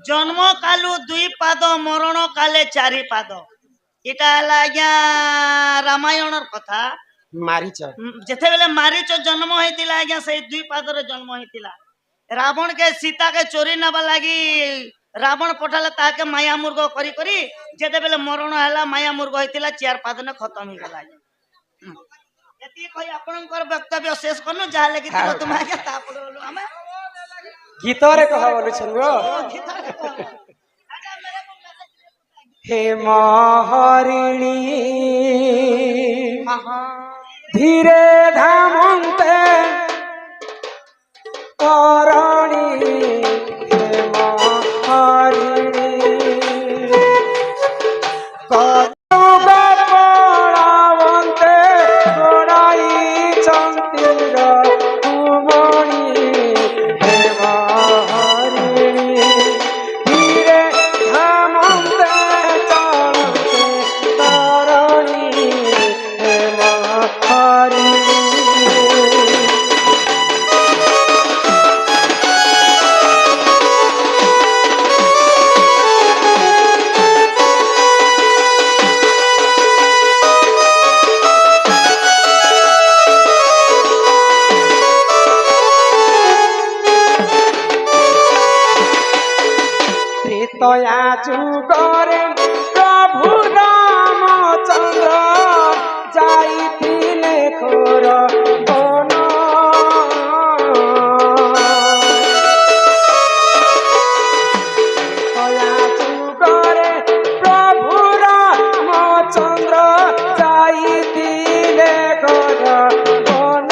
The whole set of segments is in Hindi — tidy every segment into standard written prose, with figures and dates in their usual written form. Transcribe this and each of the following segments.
जन्म कालु दुई पाद मरण काले चारि पाद इटा आज्ञा रामायण कथा मारीच जेते बेले मारीच जन्म होइतिला आज्ञा से दुई पादर जन्म होइतिला रावण के सीता के चोरी नबा लगी रावण पठाले ताके माया मुर्ग करी करी जेते बेले मरण हला माया मुर्ग होइतिला चार पाद ने खत्म हो गला एती कहि आपनकर वक्तव्य शेष करनु जा लगी तुम आज्ञा तापर बोलू हमें गीत रे कह बोलु छंगो हे महरिणी धीरे धामंते करणी हे महरिणी कतुगपणावंते गोड़ाई चंतीर कुमणी हे महरिणी धीरे धामंते चलते तरणी हे महरिणी त्रेतया जुगरे प्रभु रामचंद्र जाइथिले खोर बन त्रेतया जुगरे प्रभु रामचंद्र जाइथिले खोर बन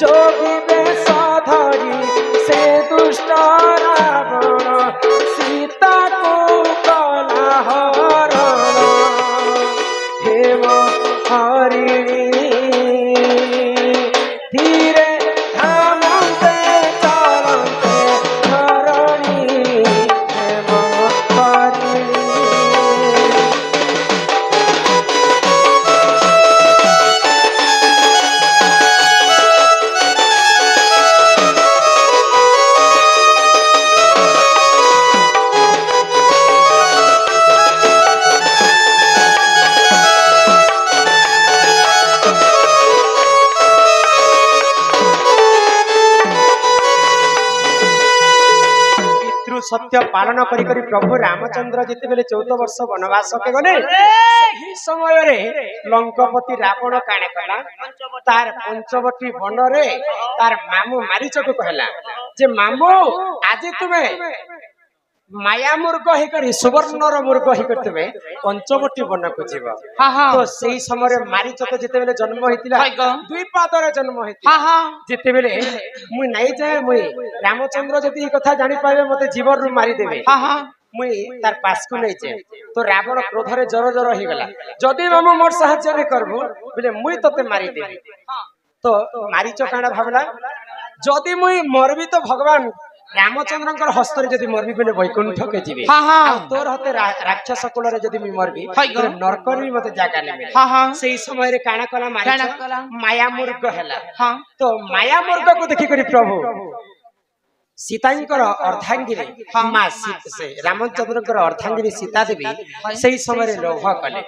जोगी बेश धरी से दुष्ट रावण सीता को कला हरण हे महरिणी धीरे धामंते चलते धरणी हे महरिणी पितृ सत्य पालन करी करी प्रभु रामचंद्र जिते बेले 14 वर्ष वनवास के गले सही समय रे लंकापति रावण काणे कला तार पंचवटी वन रे तार मामू मारीच को कहला जे मामू आज तुमे माया मुर्ग ही करी सुवर्णर मुर्ग ही करतबे पंचवटी वन को जीव तो सही समय मारीच तो जिते बेले जन्म होइतिला दुई पादर जन्म होइतिला जिते बेले मुई नाही जाय मुई रामचंद्र जदी ई कथा जानि पाबे मते जीवन रु मारी देबे मुई तार पास को नै जे तो रावण क्रोध रे जर जर ही गला जदी मामू मोर सहाय्य रे करबो बोले मुई तते मारी देबी तो मारीच काना भाबला जदी मुई मरबी तो भगवान रामचंद्र हस्त जदि मरबी बोले वैकुंठ के जीवे तोर हते राक्षस कुल रे जदि मरबी नरक रे मते जागा नेबे सेही समय रे काना कला मारी माया मुर्ग हैला तो माया मुर्ग को देखि करी प्रभु सीतांकर अर्धांगिनी मां से रामचंद्रकर अर्धांगिनी सीता देवी सेही समय रे लोभ कले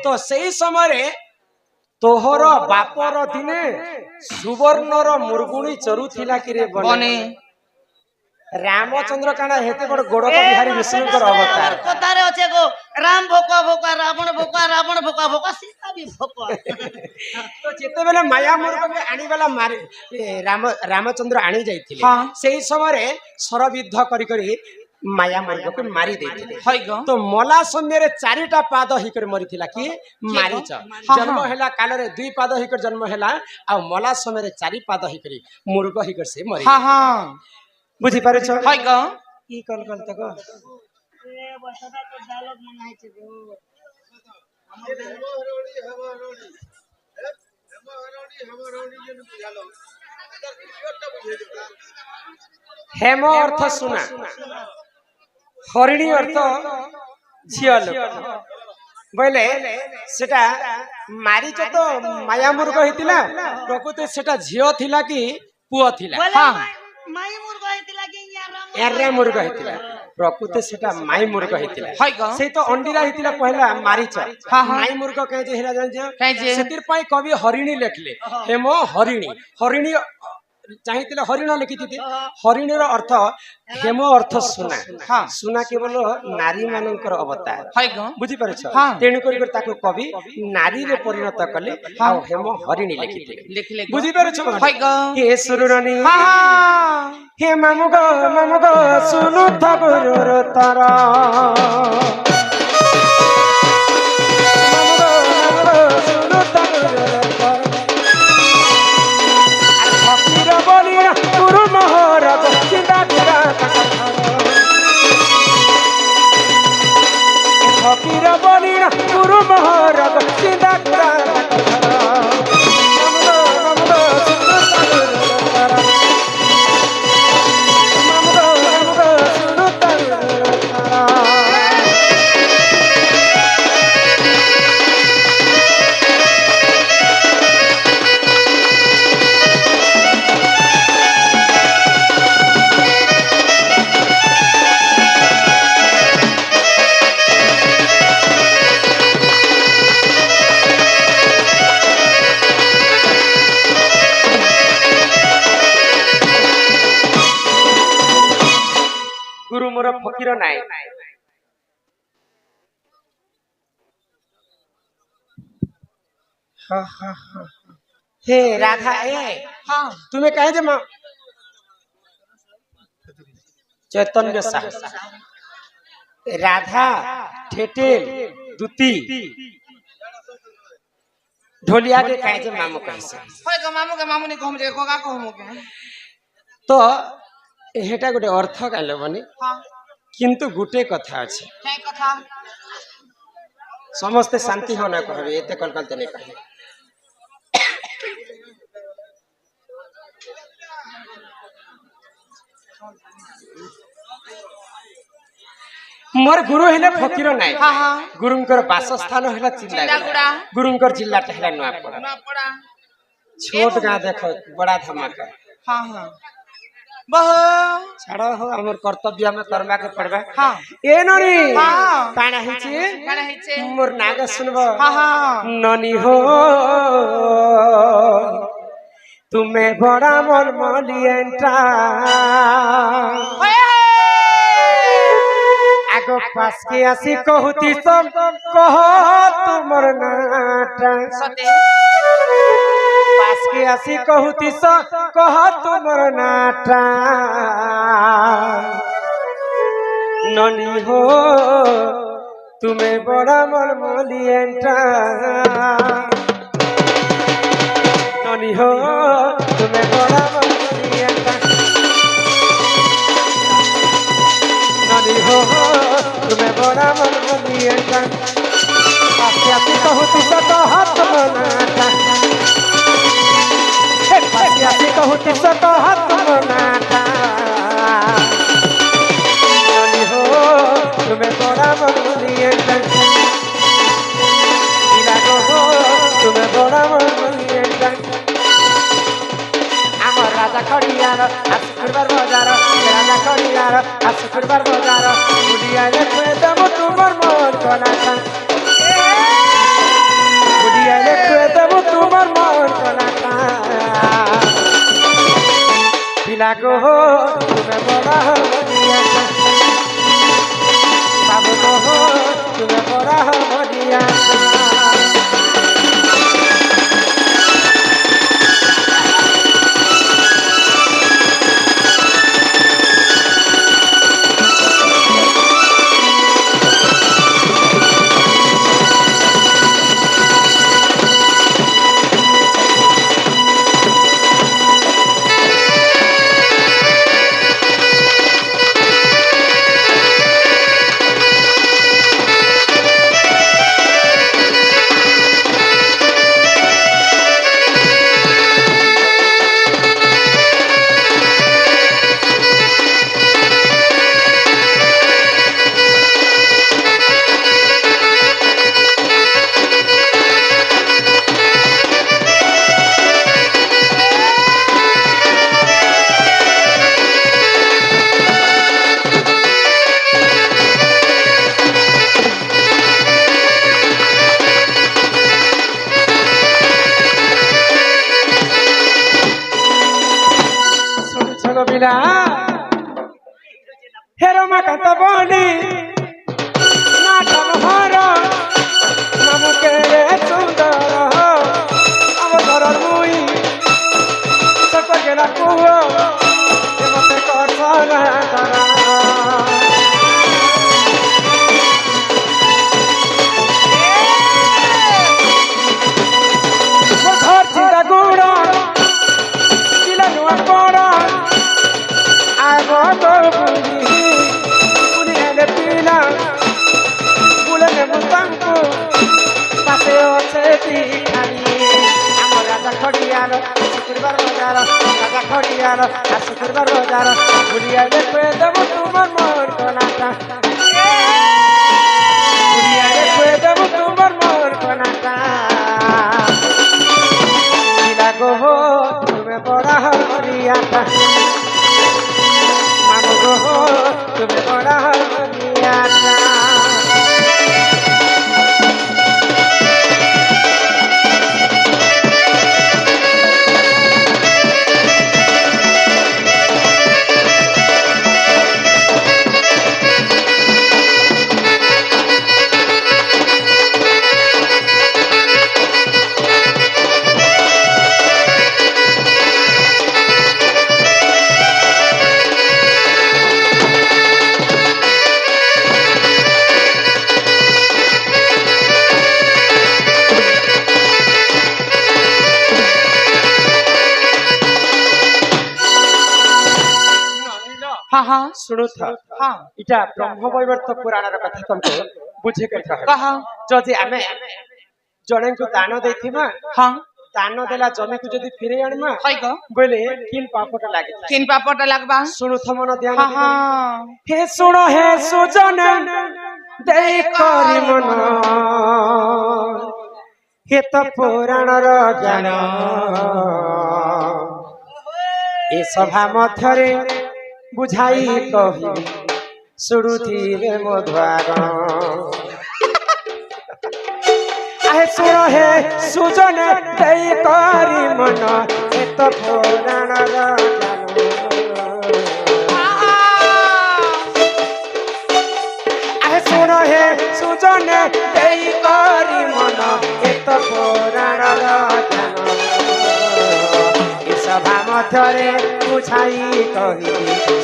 तो सेही समय रे तोहर बापर दिने सुवर्णर मुर्गुणी चरुथिला कि रे बने रामचंद्र काना हेते बड़ गोड़ का बिहारी विष्णुकर अवतार कतारे अछे गो राम भोका भोका रावण भोका भोका सीता भी भोका तो जेते बेले माया मुर्ग के आनी वाला मारे रामचंद्र आनी जाइथिले सेही समय रे सरविद्ध करी करी माया मुर्ग को मारी देथिले तो मला समय रे चारिटा पाद ही कर मरिथिला कि मारीच जन्म हैला काल रे दुई पाद ही कर जन्म हैला आ मला समय रे चारि पाद ही करी मुर्ग ही कर से मरि बुझी पारे छ हाय ग ई कल कल तक ए बसदा तो डायलॉग मनाई छे गो हेम अर्थ सुना हरिणी अर्थ झिया लोक बोले सेटा मारीच तो माया मुर्ग हितिला प्रकृति सेटा झियो थिला कि पुओ थिला हां ମାଇ ମୁର୍ଗ ହେଇଥିଲା କି ଏରେ ମୁର୍ଗ ହେଇଥିଲା ପ୍ରକୃତି ସେଟା ମାଇ ମୁର୍ଗ ହେଇଥିଲା ହାଇ ଗ ସେଇ ତ ଅଣ୍ଡିରା ହେଇଥିଲା ପହିଲା ମାରିଚ ହଁ, ହଁ। ମାଇ ମୁର୍ଗ କାଇଁ ଯେ ହେଲା ଜାଣିଛ କାଇଁ ଯେ? ସେଥିର ପାଇଁ କବି ହରିଣୀ ଲେଖିଲେ ହେମ ହରିଣୀ ହରିଣୀ ଚାହିଁଥିଲେ ହରିଣ ଲେଖିଥିଲେ ହରିଣୀର ଅର୍ଥ ହେମ ଅର୍ଥ ସୁନା ହଁ। ସୁନା କେବଳ ନାରୀ ମାନଙ୍କର ଅବତାର ହାଇ ଗ ବୁଝିପାରୁଛ ହଁ। ତେଣୁ କରି ତାକୁ କବି ନାରୀରେ ପରିଣତ କଲେ ଆଉ ହେମ ହରିଣୀ ଲେଖିଥିଲେ ଲେଖିଲେ ଗ ବୁଝିପାରୁଛ ହାଇ ଗ ହେ ସୁରୁଣୀ ହଁ ହଁ हे मामुग सुनु गुरुर तर सुनु फकीर बोली गुरु मोहर चिंता फकीर बोली गुरु मोहर चिंता गुरु मोर फकीर नाई हे राधा हाँ तुम्हें कहे जे चैतन्य साह राधा ठेटेल दुती ढोलिया के कहे जे मामू कहे हाय ग मामू ने कहम जे कोगा कहम के तो हेटा गोटे अर्थ काले बनी हाँ किंतु गुटे कथा अछि काय कथा समस्ते शांति होना कहबे एते कलकल तने कहे मोर गुरु हेले फकीर नाई हाँ हाँ गुरुंकर वासस्थान हेला चिंदागुड़ा गुरुंकर जिल्ला हेला नुआपड़ा ना पड़ा छोट गां देखो बड़ा धमाका हाँ हाँ बह छाड़ो हो हमर कर्तव्य में करबा के पड़बा हाँ ए ननी हाँ काना हिची काना हिचे मोर नाग सुनबो हाँ हाँ ननी हो तुम्हें बड़ा मन मलियंटा आगो पास के आसी कहती सब कह तुमर नाटा सते पास के आसी कहती सब कह तुमर नाटा ननी हो तुम्हें बड़ा मन मलियंटा ननी हो तुम्हें बड़ा मन मलियंटा ननी हो तुम्हें बड़ा मन मलियंटा पास आसी कहती सब हाथ मनाता पास आसी कहती सब हाथ मनाता ननी हो तुम्हें बड़ा मन मलियंटा इलागो हो तुम्हें बड़ा मन मलियंटा आमर राजा खड़ियार आज शुक्रबार बजार राजा खड़ियार आज शुक्रबार बजार बुढ़िया देखो दम तुमर मन कलाका बुढ़िया देखो दम तुमर मन कलाका पिलाको हो तुम्हें बड़ा मलियंटा बाबू हो तुम्हें बड़ा मलियंटा କହିଲା ହେ ରମାକାନ୍ତ ବଣି ନାଟ ମହର ନାମ କେଡ଼େ ସୁନ୍ଦର ଆମ ଘର ମୁଇ ସତ ଗେଲା କୁହ ଏ ମତେ କରସଲା ଧରା শুক্রবার বাজার ঘুরিয়া দেখে দেব তোমার মন কনাটা ঘুরিয়া দেখে দেব তোমার মন কনাটা গো তুমি বড়া হরিয়াটা মাগো গো তুমি বড়া হরিয়াটা শুনুথ এটা ব্রহ্মবৈবর্ত পুরাণର କଥା ତମକୁ ବୁଝେଇକରି କହ ଯଦି ଆମେ ଜଣଙ୍କୁ ଦାନ ଦେଇଥିବା ଦାନ ଦେଲା ଜମିକୁ ଯଦି ଫେରେଇ ଆଣିମା ବୋଲେ କିନ୍ ପାପଟା ଲାଗବା ଶୁଣୁଥ ମନ ଧ୍ୟାନ ହେ ଶୁଣ ହେ ସୁଜନ ଦେଇ କରି ମନ ହେ ତ ପୁରାଣର ଜ୍ଞାନ ଏ ସଭା ମଧ୍ୟରେ बुझाई कही सुरुथिले मधुआग आहे सुन हे सुजन देई करी मन एत पुराण आहे सुन हे सुजन देई करी मन एत पुराण सभा मध्यरे बुझाई कही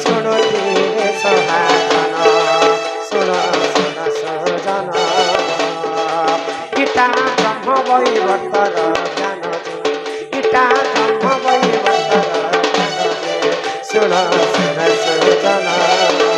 शुणुथिले सभाजन शुण शुण सजन गीता ब्रह्म वैवर्तर ज्ञान गीता ब्रह्म वैवर्तर ज्ञान शुण शुण सजन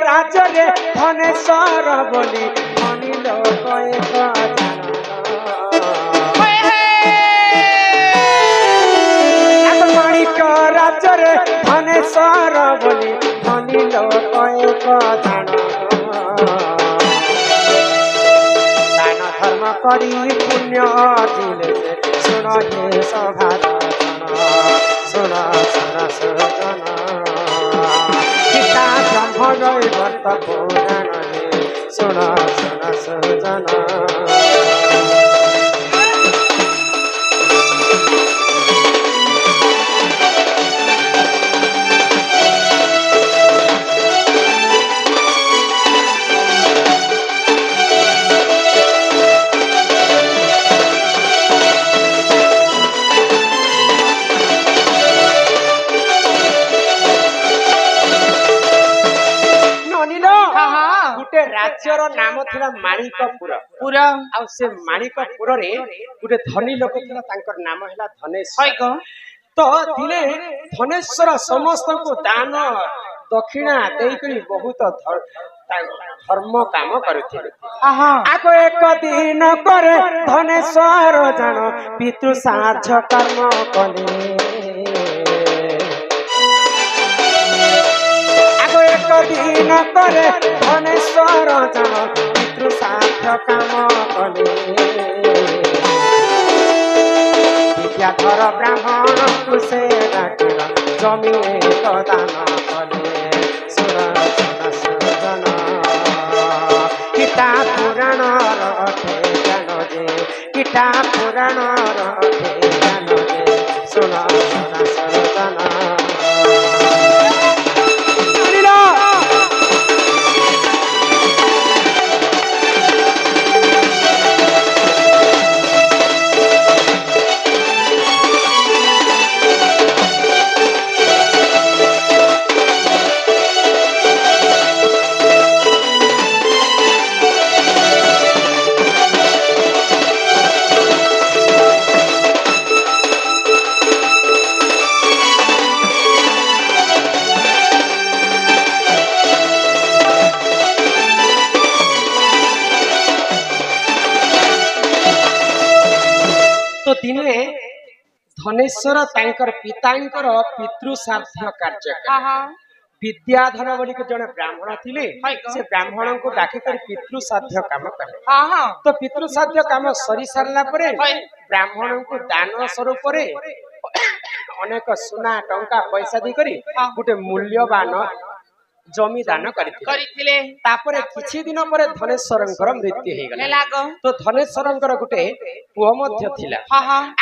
राजरे धनेश्वर बोली अनिल माणिक राजरे धनेश्वर बोली अनिल दान धर्म करी पुण्य दिले सुन हे सभा सुन सुन सुजन ब्रह्मवैवर्त पुराण सुन सुन सजन राज्यर नाम थिला माणिकपुर पुरा आ से माणिकपुर रे गुटे धनी लोक थिला तांकर नाम हैला धनेश्वर तो दिने धनेश्वर समस्त को दान दक्षिणा देई करी बहुत धर्म काम करथिले आको एक दिन करे धनेश्वर जान पितृ सार्थ कर्म कले दिन करे धनेश्वर जन पितृ साध्य काम कले विद्याधर ब्राह्मण से डाकिल जमी एक दान कले सुन सुन सुजन गीता पुराण रटे ज्ञान जे गीता पुराण रटे ज्ञान जे सुन सुन सुजन तो दिने धनेश्वर तांकर पितांकर पितृ साध्य कार्य विद्याधर बोली जड़े ब्राह्मण थिले से ब्राह्मण को डाकी कर पितृ साध्य काम कले तो पितृ साध्य काम सरी सारला परे ब्राह्मण को दान स्वरूप अनेक सुना टंका पैसा दी करी गोटे मूल्यवान जमी दान करथिले तापरे किछि दिन परे धनेश्वरंकर मृत्यु हे गला तो धनेश्वरंकर गोटे पुओ मध्य थिला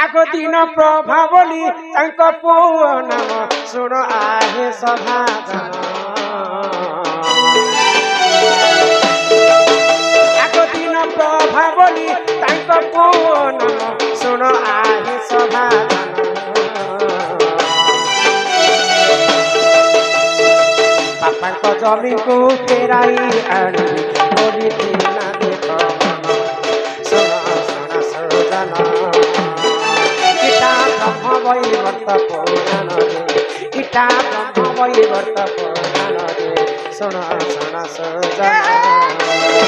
आगो दिन प्रभा बोली तांक पुओ नाम सुन आहे सभाजन आगो दिन प्रभा बोली तांक पुओ नाम सुन आहे सभाजन बापा को जमी को फेराई आनी बोली ना देखो सुन सुन सुजन गीता ब्रह्म वैवर्त पुराण रे गीता ब्रह्म वैवर्त पुराण रे सुन सुन सुजन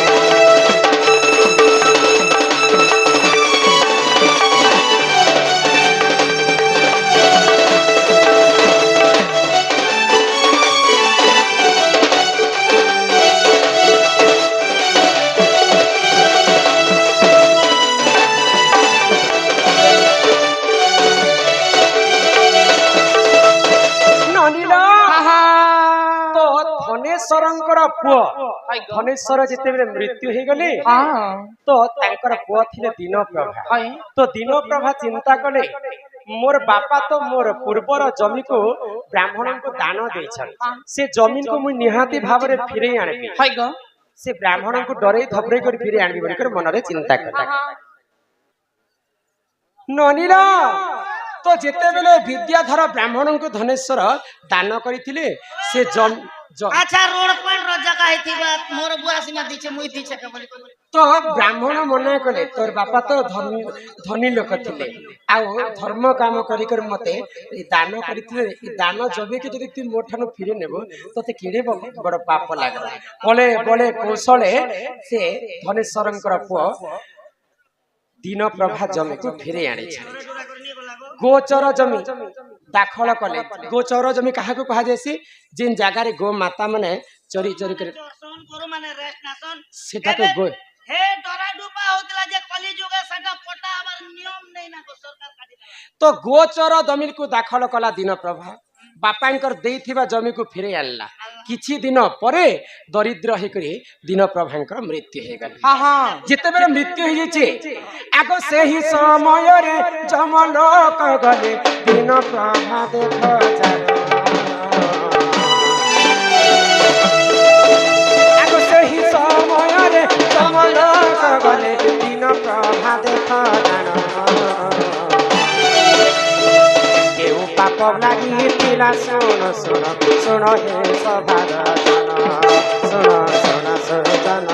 धनेश्वरंकर पुओ धनेश्वर जिते मृत्यु हो गले तो तांकर पुओ थिले दीनप्रभा तो दीनप्रभा चिंता कले मोर बापा तो मोर पूर्वर जमी को ब्राह्मण को दान देछन से जमीन को मु निहाती भाव रे फिरे आनबी से ब्राह्मण को डरे धबरे कर फिरे आनबी बोलकर मन रे चिंता कला ननीला तो जेते बेले विद्याधर ब्राह्मण को धनेश्वर दान करथिले से अच्छा रोड पॉइंट रो जगह हेतिबा मोर बुआ सीमा दिछे मुई दिछे के बोली तो ब्राह्मण मना कले तोर बापा तो धनी लोक थिले आ धर्म काम करी कर मते दान करथिले दान जबे के जदी तू मोठानो फिरे नेबो तते केडे बड़ पाप लागला बोले बोले कौशले से धनेश्वरंकर पुओ दीनप्रभा जमी को फिरे आनी गोचर जमी दाखल कले गोचर जमी कहा को कहा जैसी जिन जगार गो माता माने चोरी चोरी कर माने रेस्ट नासन सेटा तो गो हे डरा डुपा होतला जे कली जुगे सेटा पटा आबार नियम नै ना को सरकार काटी तो गोचर जमीन को दाखल कला दीनप्रभा बापांकर देइथिबा जमी को फिरे आनला किछि दिन परे दरिद्र हे करी दीनप्रभांकर मृत्यु हे गले जेते बेले मृत्यु हे जेचे आगो सेही समय रे जमलोक गले दीनप्रभा देखो जारो आगो सेही समय रे जमलोक गले दीनप्रभा देखो जारो पाप लागी पिला सुन सुन सुन हे सभाजन सुन सुन सुजन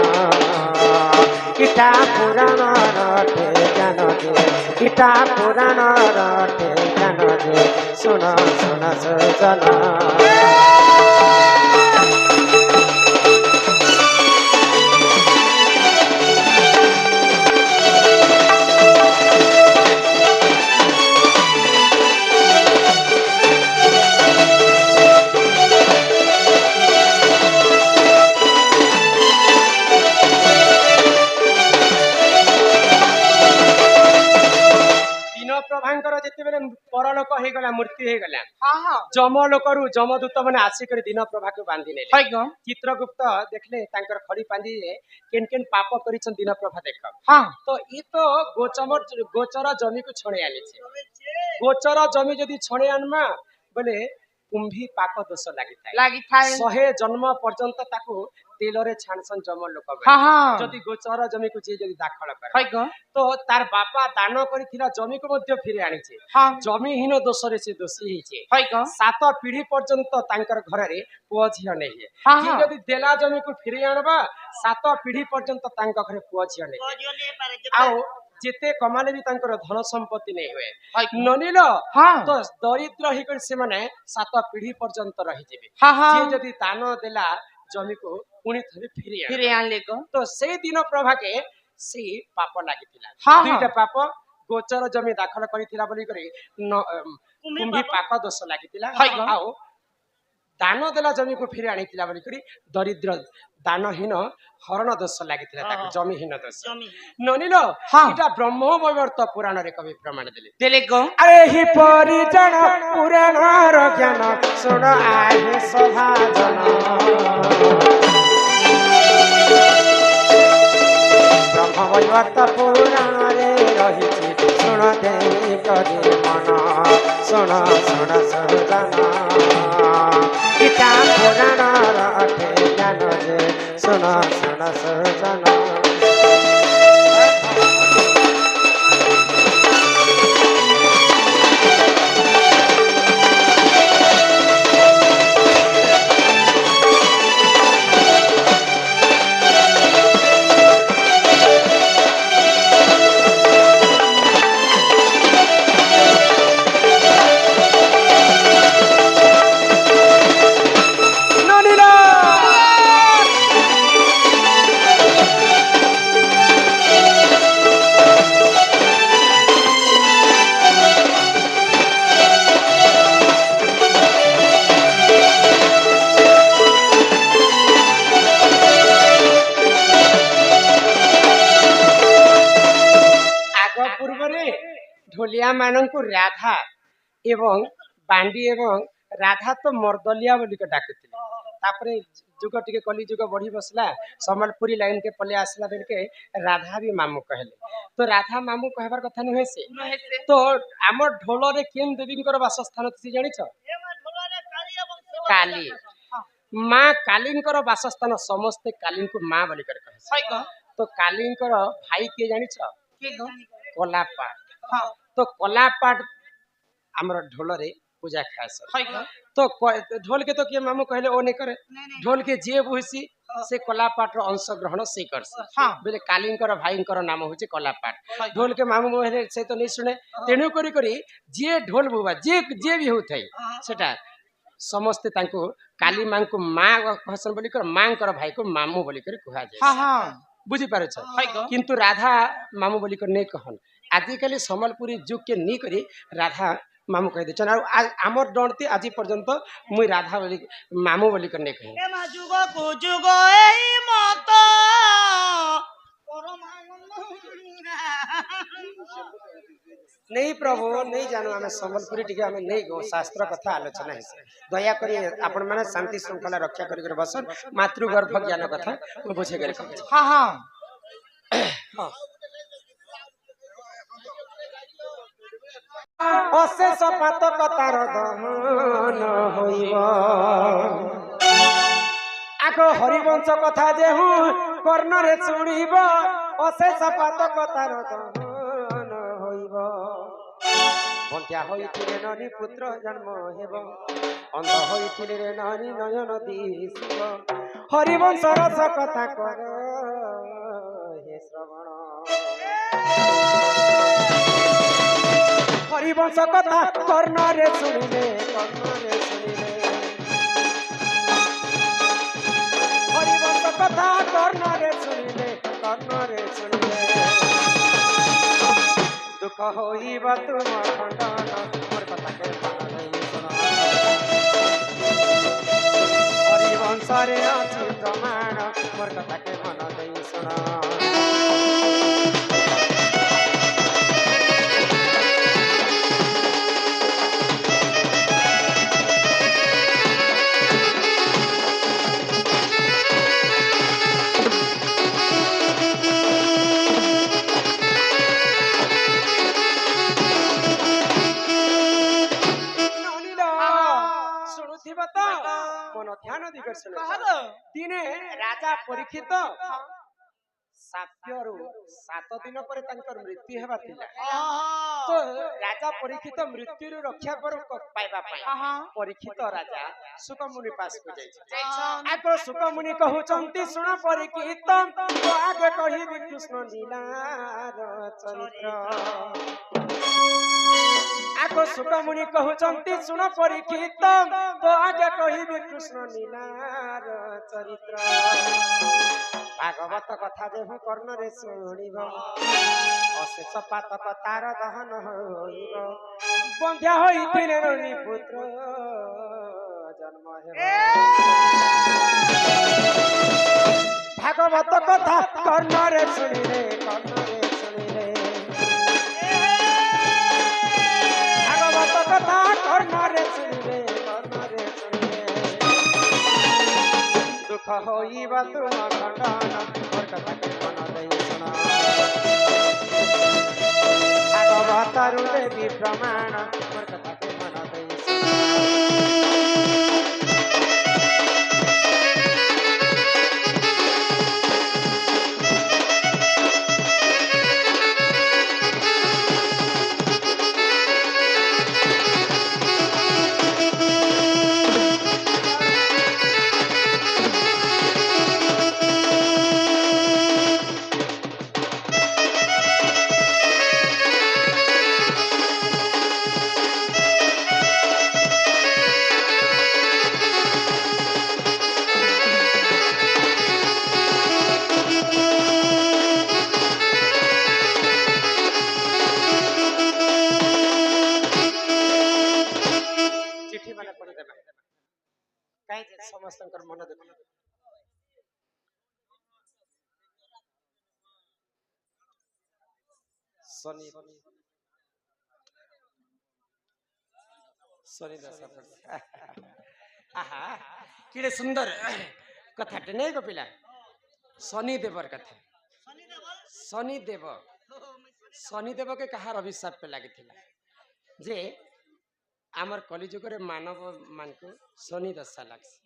गीता पुराण रटे ज्ञान जे गीता पुराण रटे ज्ञान जे सुन सुन सुजन ହେଇଗଲା ମୃତ୍ୟୁ ହେଇଗଲା हाँ हाँ ଯମ ଲୋକରୁ ଯମଦୂତ ମାନେ ଆସିକରି ଦିନ ପ୍ରଭାକୁ ବାନ୍ଧି ନେଲେ है गो ଚିତ୍ରଗୁପ୍ତ ଦେଖିଲେ ତାଙ୍କର ଖଡି ପାନ୍ଧିରେ କେନ୍ କେନ୍ ପାପ କରିଛନ୍ତି ଦିନ ପ୍ରଭା ଦେଖ हाँ ତ ଇ ତ ଗୋଚର ଜମିକୁ ଛଣେଇ ଆଣିছে ଗୋଚର ଜମି ଯଦି ଛଣେଇ ଆନମା ବୋଲେ କୁମ୍ଭୀ ପାକ ଦୋଷ ଲାଗିଥାଏ लागी थाए 100 ଜନ୍ମ ପର୍ଯ୍ୟନ୍ତ ତାକୁ ତେଲରେ ଛାଣସନ୍ ଯମ ଲୋକ हाँ हाँ ଯଦି ଗୋଚର ଜମିକୁ ଯିଏ ଯଦି ଦାଖଲ କରେ है गो ତ ତାର ବାପା ଦାନ କରିଥିଲା ଜମିକୁ ମଧ୍ୟ ଫେରି ଆଣିছে हाँ ଜମିହୀନ ଦୋଷରେ ସେ ଦୋଷୀ ହେଇছে है गो 7 ପିଢି ପର୍ଯ୍ୟନ୍ତ ତାଙ୍କର ଘରରେ ପୁଅ ଝିଅ ନେଇ ହଁ, ଯିଏ ହଁ। ଯଦି ଦେଲା ଜମିକୁ ଫେରି ଆଣବା 7 ପିଢି ପର୍ଯ୍ୟନ୍ତ ତାଙ୍କ ଘରେ ପୁଅ ଝିଅ ନେଇ ଆଉ ଯେତେ କମାଲେ ବି ତାଙ୍କର ଧନ ସମ୍ପତ୍ତି ନେଇ ହୁଏ है ନନିଲ हाँ ତ ଦରିଦ୍ର ହେଇକରି ସେମାନେ 7 ପିଢି ପର୍ଯ୍ୟନ୍ତ ରହିଯିବେ हाँ हाँ ଯିଏ ଯଦି ଦାନ ଦେଲା ଜମିକୁ ପୁଣି ଥରେ ଫେରି ଆଣିବ फिर आन ले गो ତ ସେଇ ଦିନ ପ୍ରଭାକେ ସେ ପାପ ଲାଗିଥିଲା ହଁ, ଦୁଇଟା ପାପ ଗୋଚର ଜମି ଦାଖଲ କରିଥିଲା ବୋଲି କରି କୁମ୍ଭୀ ପାପ ଦୋଷ ଲାଗିଥିଲା ହଁ, ହଁ। ଆଉ ଦାନ ଦେଲା ଜମିକୁ ଫେରି ଆଣିଥିଲା ବୋଲି କରି ଦରିଦ୍ର ଦାନହୀନ ହରଣ ଦୋଷ ଲାଗିଥିଲା ତାକୁ ଜମିହୀନ ଦୋଷ ନନିଲ ହଁ। ଏଟା ବ୍ରହ୍ମ ବୈବର୍ତ ପୁରାଣରେ କବି ପ୍ରମାଣ ଦେଲେ देले गो ଏହି ପରିଜନ ପୁରାଣର ଜ୍ଞାନ ଶୁଣ ଆହେ ସଭାଜନ ବ୍ରହ୍ମ ବୈବର୍ତ ପୁରାଣରେ ରହିଛି ଶୁଣ ଦେଇ କରି ମନ ଶୁଣ ଶୁଣ ସଜନ ଗୀତା ପୁରାଣର ଅଠେ ଜ୍ଞାନ ଯେ ଶୁଣ ଶୁଣ ସଜନ ଢୋଲିଆ ମାନଙ୍କୁ ରାଧା ଏବଂ ବାଣ୍ଡି ଏବଂ ରାଧା ତ ମର୍ଦଲିଆ ବୋଲି ଡାକୁଥିଲେ ତାପରେ ଯୁଗ ଟିକେ କଲି ଯୁଗ ବଢି ବସିଲା ସମ୍ବଲପୁରୀ ଲାଇନ के पले आसला बेलके राधा भी मामू कहले तो राधा मामू कहबार कथा नुहे से तो हमर ढोल रे केन देवींकर वासस्थान सी जानिछ काली माँ कालींकर वासस्थान समस्ते काली को माँ बोली कर कहे तो कालींकर भाई के जानिछ कलापाट तो कलापाट हमर ढोल रे पूजा खास तो ढोल के तो किए मामू कहले ओ नहीं करे ढोल के जे बुहसी से कलापाट रो अंश ग्रहण से करसी बेले कालींकर भाईंकर नाम होचे कलापाट ढोल के मामू मोहले से तो नहीं सुने तेणु करी करी जे ढोल बुवा जे जे भी होथाई सेटा समस्ते तांको काली मां को मां कहसन बोली कर मां कर भाई को मामू बोली कर कहा जाय हाँ हाँ बुझी पारे छ किंतु राधा मामू बोली कर नहीं कहन आजिकली सम्बलपुरी जुग के नहीं करी राधा मामू कह दे आमर डणती आज पर्यंत मुई राधा बोली मामू बोली कर नहीं कही जुग को जुग एही मत नहीं प्रभु नहीं जानू आम सम्बलपुरी टी आम नहीं गो शास्त्र कथा आलोचना है दया करी आपण माने शांति श्रृंखला रक्षा करी बसन मातृगर्भ ज्ञान कथा बुझे कर हाँ हाँ अशेष पातकतार दहन होइब आगो हरिवंश कथा जेहू कर्णरे शुणिब अशेष पातकतार दहन होइब बंध्या होइथिले ननी पुत्र जन्म हेब अंध होइथिले रे ननी नयन दिसिब हरिवंश रस कथा कर हे श्रवण हरिवंश कथा कर्णरे शुणिले हरिवंश कथा कर्णरे शुणिले दुख होइब तुम खंडन मोर कथा के हरिवंश रे अछि प्रमाण मोर कथा के मन देई सुना मन ध्यान दिगर्शन କାହାର दिने राजा परीक्षित साप्यरू 7 दिन पर तांकर मृत्यु हेबा थिला तो राजा परीक्षित मृत्यु रक्षा पर पाइबा पाई परीक्षित राजा सुकमुनि पास को जाय ଯାଇଛନ୍ आको सुकमुनि कहउचंती सुन परीक्षित तो आगे कहिबि कृष्ण लीलार चरित्र आको सुकमुनि कहउचंती सुन परीक्षित तो आगे कहिबि कृष्ण लीलार चरित्र भागवत कथा जेहु कर्ण रे शुणिब अशेष पातक तार दहन होइब बंध्या होइथिले रवि पुत्र जन्म हेब भागवत कथा कर्ण रे शुणिले भागवत कथा कर्ण रे शुणिले दुख होइबा तुम खंडन मोर कथा के मन देई सुना भागवत देवी प्रमाण मोर कथा के मन देई चिट्ठी माने पढि देबा काई जे समस्तकर मन देबा शनि शनि दशा पर आहा किड़े सुंदर कथाटे नहीं कपिला शनि देवर कथा शनि देव के कहार अभिशाप पे लगी जे आमर कलिजुग रे मानव मान को शनि दशा लागसी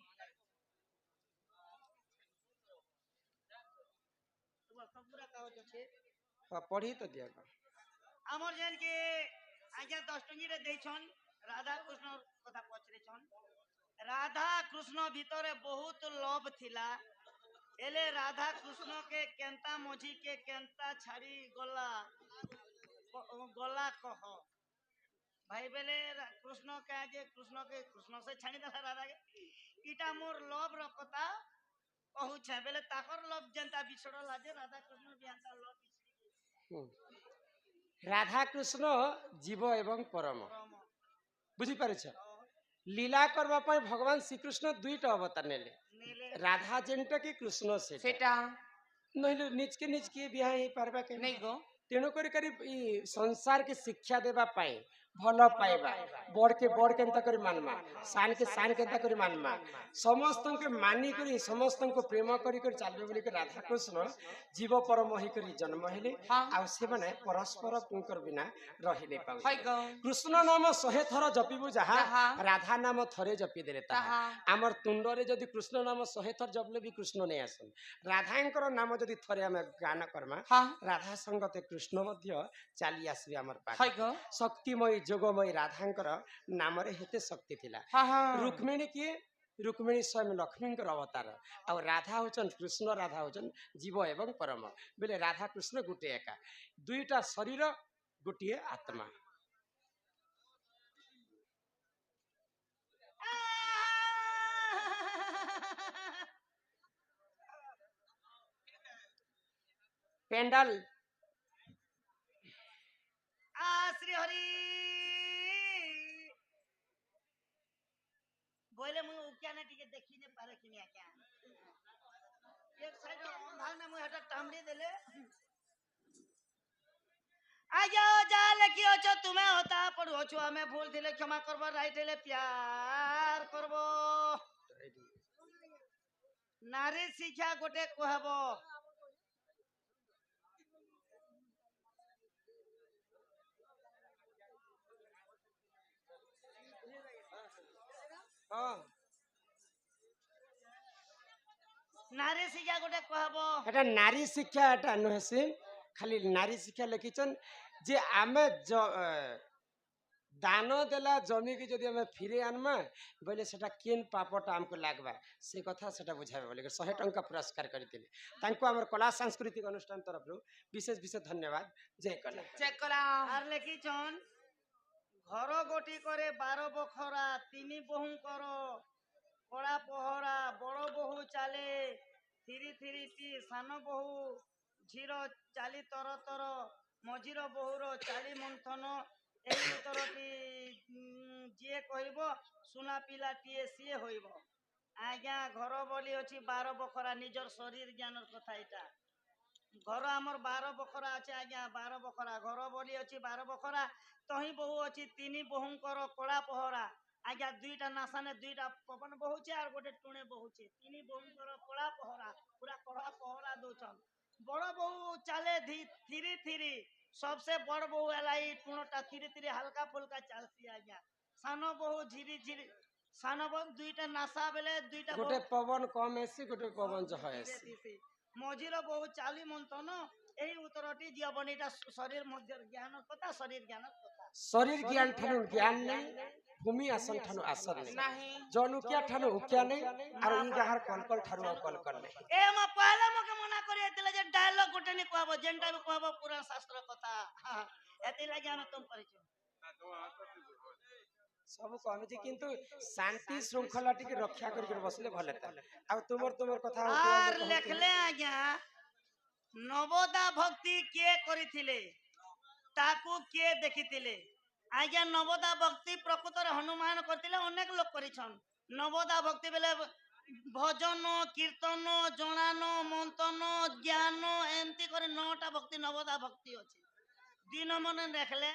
पढ़ी तो दिया आमर जेन के आज्ञा 10 टंगी रे देछन राधा कृष्ण कथा पचरे छन राधा कृष्ण भीतर बहुत लोभ थिला एले राधा कृष्ण के केंता मझी के केंता छाड़ी गला गला कह भाई बेले कृष्ण के आगे कृष्ण से छाड़ी दला राधा के इटा मोर लोभ र कथा कहू छे बेले ताकर लोभ जनता बिछड़ला जे राधा कृष्ण बियांता लोभ राधा कृष्ण जीव एवं परम बुझी पारुछ लीला करबा पय भगवान श्री कृष्ण दुईटा अवतार नेले राधा जेंटा कि कृष्ण ସେଟା नहिले निज के बिहा ही पारबा के नहीं गो तेणु करी संसार के शिक्षा देबा पाए भल पाइबा बड़ के एंता करी मानमा सान के एंता करी मानमा समस्त के मानी करी समस्त को प्रेम करी चलबे बोली के राधा कृष्ण जीव परम होई करी जन्म हेले आ से माने परस्पर कुंकर बिना रहिले पाउ हाय गो कृष्ण नाम 100 थर जपिबु जहा राधा नाम थरे जपि देले ताहा हमर तुंड रे जदी कृष्ण नाम 100 थर जपले भी कृष्ण नै आसन राधांकर नाम जदी थरे हम गान करमा राधा संगते कृष्ण मध्य चाली आसबे हमर पाख शक्तिमय जोगमय राधांकर नाम रे हेते शक्ति थिला रुक्मिणी के रुक्मिणी स्वयं लक्ष्मी अवतार आ राधा होचन कृष्ण राधा होचन जीव एवं परम बेले राधा कृष्ण गुटे एका दुईटा शरीर गुटिए आत्मा पेंडल श्री हरि बोले मु उक्या ने टिके देखि ने पारे किनिया क्या एक साइड अंधार ने मु हटा टामड़ी देले आ जाओ जाले की हो तुम्हें होता पर हो छु हमें भूल दिले क्षमा करबो राइट ले प्यार करबो नारी शिक्षा गोटे कहबो हां নারী শিক্ষা গোটে কহব এটা নারী শিক্ষা এটা নুহে সে খালি নারী শিক্ষা লিখিছন যে আমি দান দেলা জমিকে যদি আমি ফিরে আনমা বলে সেটা কেন পাপটা আমাকে লাগবা সে কথা সেটা বুঝাবে বলে 100 টঙ্কা পুরস্কার করে তাঁকু আমার কলা সাংস্কৃতিক অনুষ্ঠান তরফରୁ বিশেষ বিশেষ ধন্যবাদ জয় কলা চেক করা আর লেখিছন ঘর গোটি করে 12 বখরা 3 বহুঙ্কর কড়া পহরা বড় বহু চালে থিরি থিরিটি সান বহু ঝির চালি তর তর মঝির বহুর চালি মন্থন এই উত্তরটি ଯିଏ କହିବ ସୁନା ପିଲାଟିଏ ସିଏ ହୋଇବ ଆଜ୍ଞା ଘର ବୋଲି ଅଛି 12 ବଖରା ନିଜର ଶରୀର ଜ୍ଞାନର କଥା ଏଇଟା ଘର ଆମର 12 ବଖରା ଅଛି ଆଜ୍ଞା 12 ବଖରା ଘର ବୋଲି ଅଛି 12 ବଖରା ତହିଁ ବହୁ ଅଛି 3 ବହୁଙ୍କର କଳା ପହରା ଆଜ୍ଞା ଦୁଇଟା ନାସାନେ ଦୁଇଟା ପବନ ବହୁଛି আর ଗୋଟେ ଟୁଣେ ବହୁଛି 3 ବହୁଙ୍କର କଳା ପହରା ପୁରା କଳା ପହରା ଦଉଛନ୍ ବଡ ବହୁ ଚାଲେ ଧୀରେ ଧୀରେ सबसे बड़ बहु है टुणटा धीरे धीरे हल्का फुल्का चलती आज्ञा सान बहु झिरी झिरी सान बहु दुईटा नासा बेले दुईटा गोटे पवन कम एसी गोटे पवन जह एसी मझिर बहु चाली मंथन यही उत्तरटी जीवन एटा शरीर मध्य ज्ञान कथा शरीर ज्ञान कथा शरीर ज्ञान ठानु ज्ञान नहीं भूमि आसन ठानु आसन नहीं जनुकिया ठानु उकिया नहीं और इ जहार कलकल ठानु कलकल नहीं ए म पहले मके मना करी एतिले जे डायलॉग गोटे नि कहबो जेनटा भी कहबो पुराण शास्त्र कथा एति लागि हम तुम परिचय सब कहबे किंतु शांति श्रृंखला टिके रक्षा करके बसले भलेता आ तुमर कथा आर लेखले आज्ञा नवदा भक्ति के करिथिले ताकू के देखिथिले आज्ञा नवदा भक्ति प्रकृतर हनुमान करथिले अनेक लोक करिछन नवदा भक्ति बेले भजन कीर्तन जणान मंथन ज्ञान एमती करे 9टा भक्ति नवदा भक्ति अछि दिन मन देखले